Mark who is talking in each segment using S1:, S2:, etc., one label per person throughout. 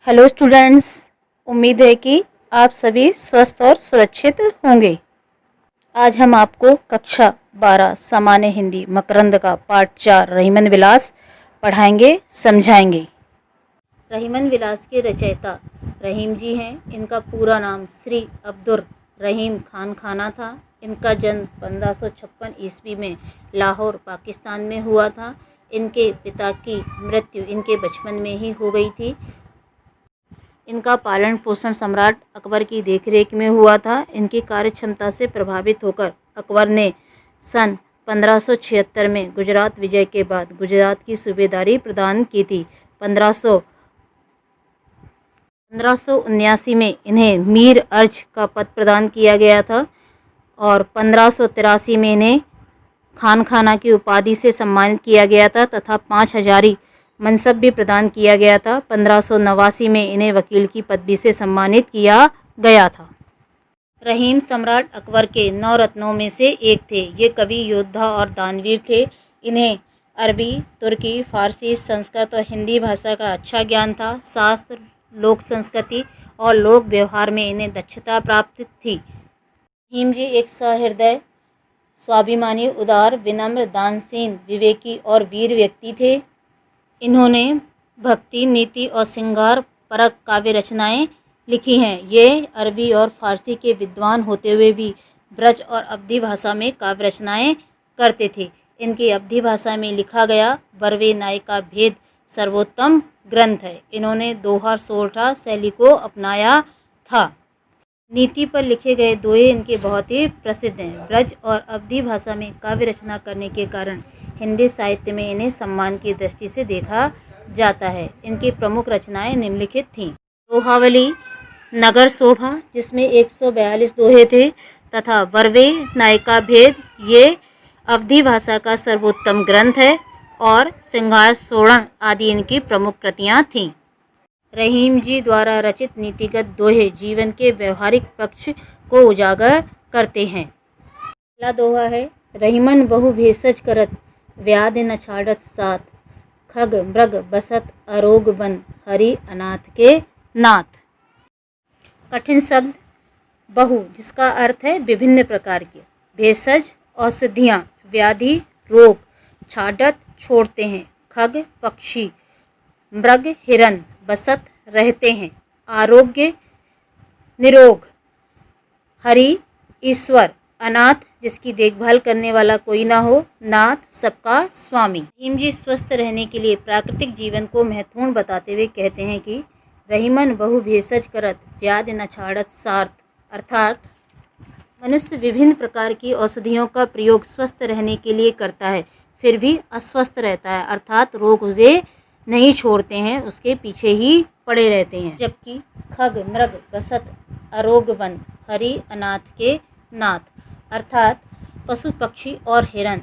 S1: Hello students. उम्मीद है कि आप सभी स्वस्थ और सुरक्षित होंगे। आज हम आपको कक्षा 12 सामान्य हिंदी मकरंद का पाठ 4 रहीमन विलास पढ़ाएंगे, समझाएंगे। रहीमन विलास के रचयिता रहीम जी हैं। इनका पूरा नाम श्री अब्दुर रहीम खान खाना था। इनका जन्म 1556 ईस्वी में लाहौर पाकिस्तान में हुआ था। इनके पिता की मृत्यु इनके बचपन में ही हो गई थी। इनका पालन पोषण सम्राट अकबर की देखरेख में हुआ था। इनकी कार्य क्षमता से प्रभावित होकर अकबर ने सन 1576 में गुजरात विजय के बाद गुजरात की सूबेदारी प्रदान की थी। 1579 में इन्हें मीर अर्ज का पद प्रदान किया गया था और 1583 में इन्हें खान खाना की उपाधि से सम्मानित किया गया था तथा 5 हजारी मनसब भी प्रदान किया गया था। 1589 में इन्हें वकील की पदवी से सम्मानित किया गया था। रहीम सम्राट अकबर के 9 रत्नों में से एक थे। ये कवि, योद्धा और दानवीर थे। इन्हें अरबी, तुर्की, फारसी, संस्कृत और हिंदी भाषा का अच्छा ज्ञान था। शास्त्र, लोक संस्कृति और लोक व्यवहार में इन्हें दक्षता प्राप्त थी। रहीम जी एक सहृदय, स्वाभिमानी, उदार, विनम्र, दानशील, विवेकी और वीर व्यक्ति थे। इन्होंने भक्ति, नीति और श्रृंगार परक काव्य रचनाएं लिखी हैं। ये अरबी और फारसी के विद्वान होते हुए भी ब्रज और अवधी भाषा में काव्य रचनाएं करते थे। इनकी अवधी भाषा में लिखा गया बरवे नायिका भेद सर्वोत्तम ग्रंथ है। इन्होंने दोहा सोरठा शैली को अपनाया था। नीति पर लिखे गए दोहे इनके बहुत ही प्रसिद्ध हैं। ब्रज और अवधी भाषा में काव्य रचना करने के कारण हिंदी साहित्य में इन्हें सम्मान की दृष्टि से देखा जाता है। इनकी प्रमुख रचनाएं निम्नलिखित थीं। दोहावली, नगर शोभा जिसमें 142 दोहे थे तथा बरवे नायिका भेद ये अवधी भाषा का सर्वोत्तम ग्रंथ है और श्रृंगार सोड़न आदि इनकी प्रमुख कृतियाँ थीं। रहीम जी द्वारा रचित नीतिगत दोहे जीवन के व्यवहारिक पक्ष को उजागर करते हैं। पहला दोहा है, रहीमन बहु भेषज करत व्याधि न छाड़त साथ, खग मृग बसत अरोग बन हरि अनाथ के नाथ। कठिन शब्द बहु जिसका अर्थ है विभिन्न प्रकार के, भेषज औषधियाँ, व्याधि रोग, छाड़त छोड़ते हैं, खग पक्षी, मृग हिरन, बसत रहते हैं, आरोग्य निरोग, हरि ईश्वर, अनाथ जिसकी देखभाल करने वाला कोई ना हो, नाथ सबका स्वामी। रहीम जी स्वस्थ रहने के लिए प्राकृतिक जीवन को महत्वपूर्ण बताते हुए कहते हैं कि रहीमन बहु भेषज करत व्याधि न छाड़त सार्थ, अर्थात मनुष्य विभिन्न प्रकार की औषधियों का प्रयोग स्वस्थ रहने के लिए करता है फिर भी अस्वस्थ रहता है, अर्थात रोग उसे नहीं छोड़ते हैं, उसके पीछे ही पड़े रहते हैं। जबकि खग मृग बसत अरोग वन हरि अनाथ के नाथ, अर्थात पशु पक्षी और हिरन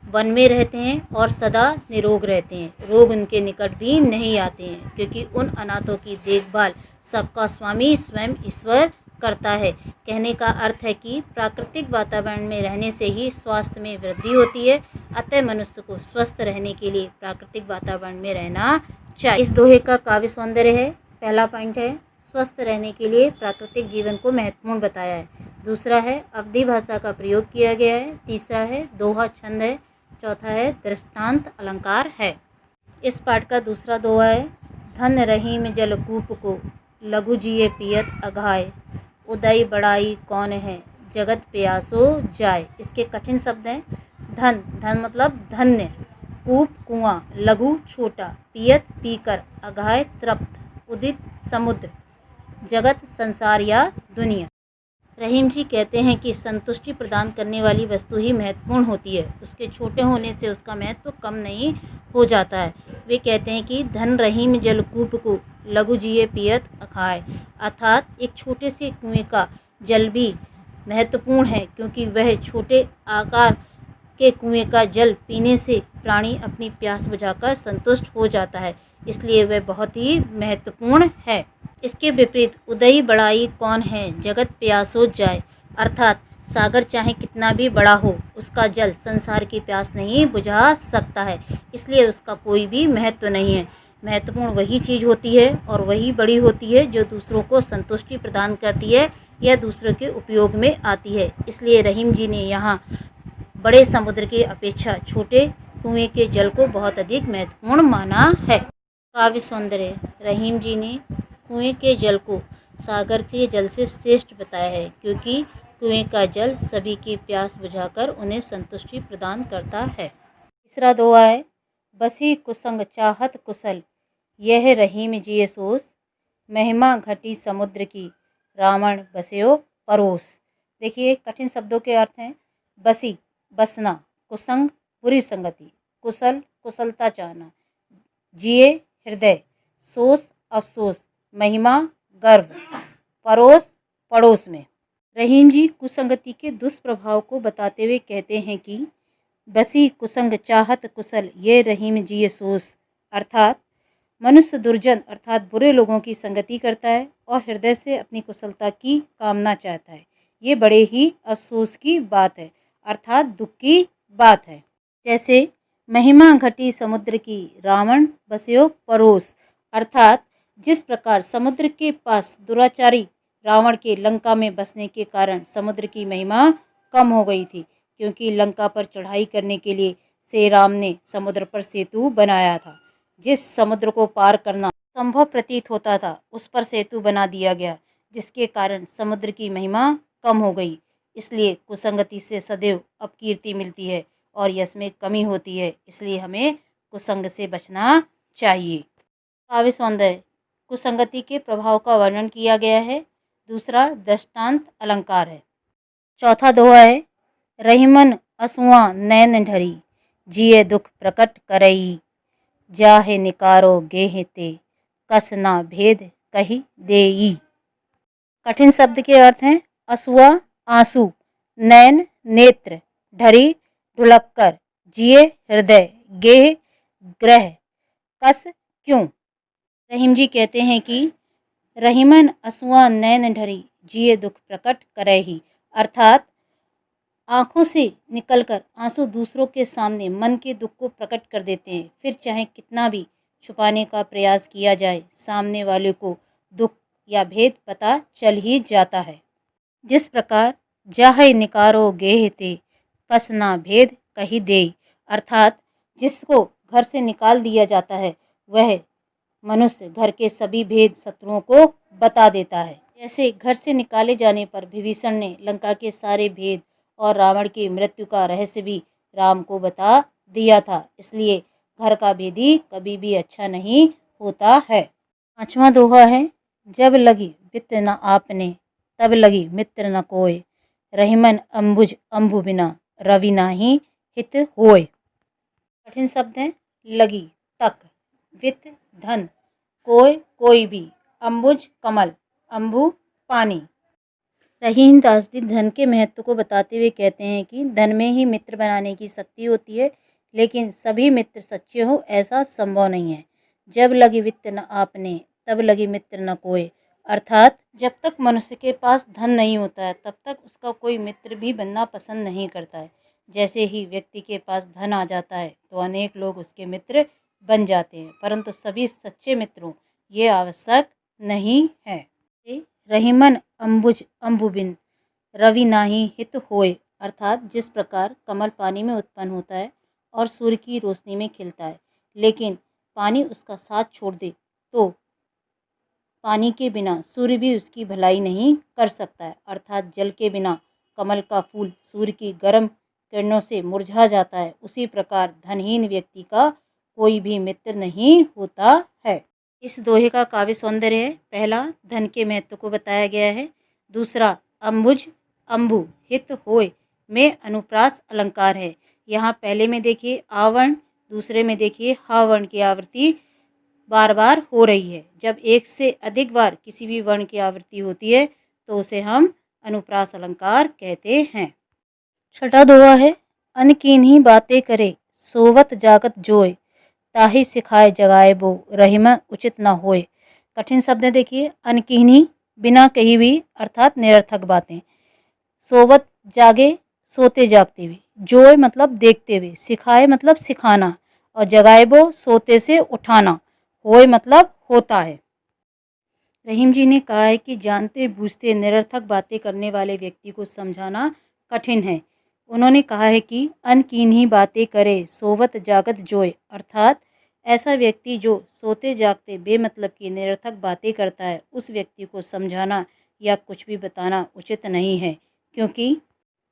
S1: वन में रहते हैं और सदा निरोग रहते हैं, रोग उनके निकट भी नहीं आते हैं क्योंकि उन अनाथों की देखभाल सबका स्वामी स्वयं ईश्वर करता है। कहने का अर्थ है कि प्राकृतिक वातावरण में रहने से ही स्वास्थ्य में वृद्धि होती है, अतः मनुष्य को स्वस्थ रहने के लिए प्राकृतिक वातावरण में रहना चाहिए। इस दोहे का काव्य सौंदर्य है। पहला पॉइंट है स्वस्थ रहने के लिए प्राकृतिक जीवन को महत्वपूर्ण बताया है। दूसरा है अवधी भाषा का प्रयोग किया गया है। तीसरा है दोहा छंद है। चौथा है दृष्टांत अलंकार है। इस पाठ का दूसरा दोहा है, धन रहीम जलकूप को लघु जिए पियत अघाय, उदय बड़ाई कौन है जगत प्यासो जाय। इसके कठिन शब्द हैं। धन, धन मतलब धन्य, कूप कुआं, लघु छोटा, पियत पीकर, अघाय तृप्त, उदित समुद्र, जगत संसार या दुनिया। रहीम जी कहते हैं कि संतुष्टि प्रदान करने वाली वस्तु ही महत्वपूर्ण होती है, उसके छोटे होने से उसका महत्व कम नहीं हो जाता है। वे कहते हैं कि धन रहीम जलकूप को लघु जिए पियत अखाए, अर्थात एक छोटे से कुएं का जल भी महत्वपूर्ण है क्योंकि वह छोटे आकार के कुएं का जल पीने से प्राणी अपनी प्यास बुझाकर संतुष्ट हो जाता है, इसलिए वह बहुत ही महत्वपूर्ण है। इसके विपरीत उदयी बड़ाई कौन है जगत प्यासो जाए, अर्थात सागर चाहे कितना भी बड़ा हो उसका जल संसार की प्यास नहीं बुझा सकता है, इसलिए उसका कोई भी महत्व नहीं है। महत्वपूर्ण वही चीज़ होती है और वही बड़ी होती है जो दूसरों को संतुष्टि प्रदान करती है या दूसरों के उपयोग में आती है। इसलिए रहीम जी ने यहाँ बड़े समुद्र की अपेक्षा छोटे कुएं के जल को बहुत अधिक महत्वपूर्ण माना है। काव्य सौंदर्य। रहीम जी ने कुएं के जल को सागर के जल से श्रेष्ठ बताया है, क्योंकि कुएं का जल सभी की प्यास बुझाकर उन्हें संतुष्टि प्रदान करता है। तीसरा दोहा है, बसी कुसंग चाहत कुशल यह रहीम जिय सोस, महिमा घटी समुद्र की रावण बस्यो परोस। देखिए कठिन शब्दों के अर्थ हैं। बसी बसना, कुसंग बुरी संगति, कुशल कुशलता चाहना, जिए हृदय, सोस अफसोस, महिमा गर्व, परोस पड़ोस में। रहीम जी कुसंगति के दुष्प्रभाव को बताते हुए कहते हैं कि बसी कुसंग चाहत कुशल ये रहीम जी सोस, अर्थात मनुष्य दुर्जन अर्थात बुरे लोगों की संगति करता है और हृदय से अपनी कुशलता की कामना चाहता है। ये बड़े ही अफसोस की बात है, अर्थात दुख की बात है। जैसे महिमा घटी समुद्र की रावण बस्यो परोस, अर्थात जिस प्रकार समुद्र के पास दुराचारी रावण के लंका में बसने के कारण समुद्र की महिमा कम हो गई थी, क्योंकि लंका पर चढ़ाई करने के लिए श्री राम ने समुद्र पर सेतु बनाया था। जिस समुद्र को पार करना संभव प्रतीत होता था उस पर सेतु बना दिया गया, जिसके कारण समुद्र की महिमा कम हो गई। इसलिए कुसंगति से सदैव अपकीर्ति मिलती है और यश में कमी होती है, इसलिए हमें कुसंग से बचना चाहिए। काव्य सौंदर्य। कुसंगति के प्रभाव का वर्णन किया गया है। दूसरा दृष्टांत अलंकार है। चौथा दोहा है, रहीमन असुआ नैन ढरी जिये दुख प्रकट करई, जाहे निकारो गेह ते कस ना भेद कही देई। कठिन शब्द के अर्थ हैं असुआ आंसू, नैन नेत्र, ढरी ढुलक्कर, जिये हृदय, गेह ग्रह, कस क्यों। रहीम जी कहते हैं कि रहीमन असुआ नैन ढरी जिये दुख प्रकट करे ही, अर्थात आँखों से निकलकर आंसू दूसरों के सामने मन के दुख को प्रकट कर देते हैं। फिर चाहे कितना भी छुपाने का प्रयास किया जाए, सामने वाले को दुख या भेद पता चल ही जाता है। जिस प्रकार जाहे निकारो गेह ते कसना भेद कही दे, अर्थात जिसको घर से निकाल दिया जाता है वह मनुष्य घर के सभी भेद शत्रुओं को बता देता है। जैसे घर से निकाले जाने पर विभीषण ने लंका के सारे भेद और रावण की मृत्यु का रहस्य भी राम को बता दिया था। इसलिए घर का भेदी कभी भी अच्छा नहीं होता है। पांचवा दोहा है, जब लगी वित्त न आपने तब लगी मित्र न कोय, रहीमन अंबुज अंबु बिना रवि नाही हित होय। कठिन शब्द हैं। लगी तक, वित्त धन, कोय कोई भी, अंबुज कमल, अंबु पानी। रहीम दास जी धन के महत्व को बताते हुए कहते हैं कि धन में ही मित्र बनाने की शक्ति होती है, लेकिन सभी मित्र सच्चे हो ऐसा संभव नहीं है। जब लगी वित्त न आपने तब लगी मित्र न कोय, अर्थात जब तक मनुष्य के पास धन नहीं होता है तब तक उसका कोई मित्र भी बनना पसंद नहीं करता है। जैसे ही व्यक्ति के पास धन आ जाता है तो अनेक लोग उसके मित्र बन जाते हैं, परंतु सभी सच्चे मित्रों ये आवश्यक नहीं है। रहीमन अंबुज अंबुबिन रवि नाही हित होय, अर्थात जिस प्रकार कमल पानी में उत्पन्न होता है और सूर्य की रोशनी में खिलता है, लेकिन पानी उसका साथ छोड़ दे तो पानी के बिना सूर्य भी उसकी भलाई नहीं कर सकता है। अर्थात जल के बिना कमल का फूल सूर्य की गर्म किरणों से मुरझा जाता है, उसी प्रकार धनहीन व्यक्ति का कोई भी मित्र नहीं होता है। इस दोहे का काव्य सौंदर्य है। पहला धन के महत्व को बताया गया है। दूसरा अंबुज अंबु हित होय में अनुप्रास अलंकार है। यहाँ पहले में देखिए आवर्ण, दूसरे में देखिए हा वर्ण की आवृत्ति बार बार हो रही है। जब एक से अधिक बार किसी भी वर्ण की आवृत्ति होती है तो उसे हम अनुप्रास अलंकार कहते हैं। छठा दोहा है, अनकीन्ही बातें करे सोवत जागत जोय, ताहि सिखाए जगाए बो रहीम उचित न होए। कठिन शब्द देखिए। अनकीन्ही बिना कही हुई अर्थात निरर्थक बातें, सोवत जागे सोते जागते हुए, जोय मतलब देखते हुए, सिखाए मतलब सिखाना और जगाए बो सोते से उठाना, होए मतलब होता है। रहीम जी ने कहा है कि जानते बूझते निरर्थक बातें करने वाले व्यक्ति को समझाना कठिन है। उन्होंने कहा है कि अनकीन्ही बातें करे सोवत जागत जोए, अर्थात ऐसा व्यक्ति जो सोते जागते बेमतलब की निरर्थक बातें करता है, उस व्यक्ति को समझाना या कुछ भी बताना उचित नहीं है, क्योंकि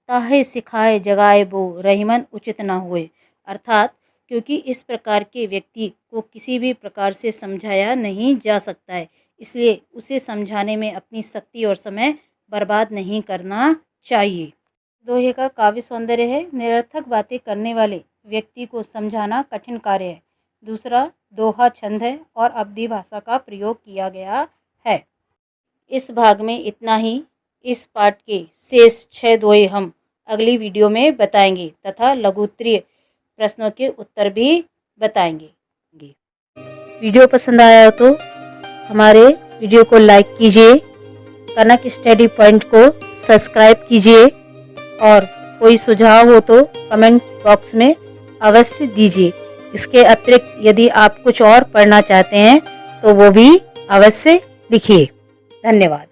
S1: ताहे सिखाए जगाए बो रहीमन उचित न हुए, अर्थात क्योंकि इस प्रकार के व्यक्ति को किसी भी प्रकार से समझाया नहीं जा सकता है, इसलिए उसे समझाने में अपनी शक्ति और समय बर्बाद नहीं करना चाहिए। दोहे का काव्य सौंदर्य है, निरर्थक बातें करने वाले व्यक्ति को समझाना कठिन कार्य है। दूसरा दोहा छंद है और अवधी भाषा का प्रयोग किया गया है। इस भाग में इतना ही। इस पाठ के शेष 6 दोहे हम अगली वीडियो में बताएंगे तथा लघुत्तरीय प्रश्नों के उत्तर भी बताएंगे। वीडियो पसंद आया हो तो हमारे वीडियो को लाइक कीजिए, कनक स्टडी पॉइंट को सब्सक्राइब कीजिए और कोई सुझाव हो तो कमेंट बॉक्स में अवश्य दीजिए। इसके अतिरिक्त यदि आप कुछ और पढ़ना चाहते हैं तो वो भी अवश्य लिखिए। धन्यवाद।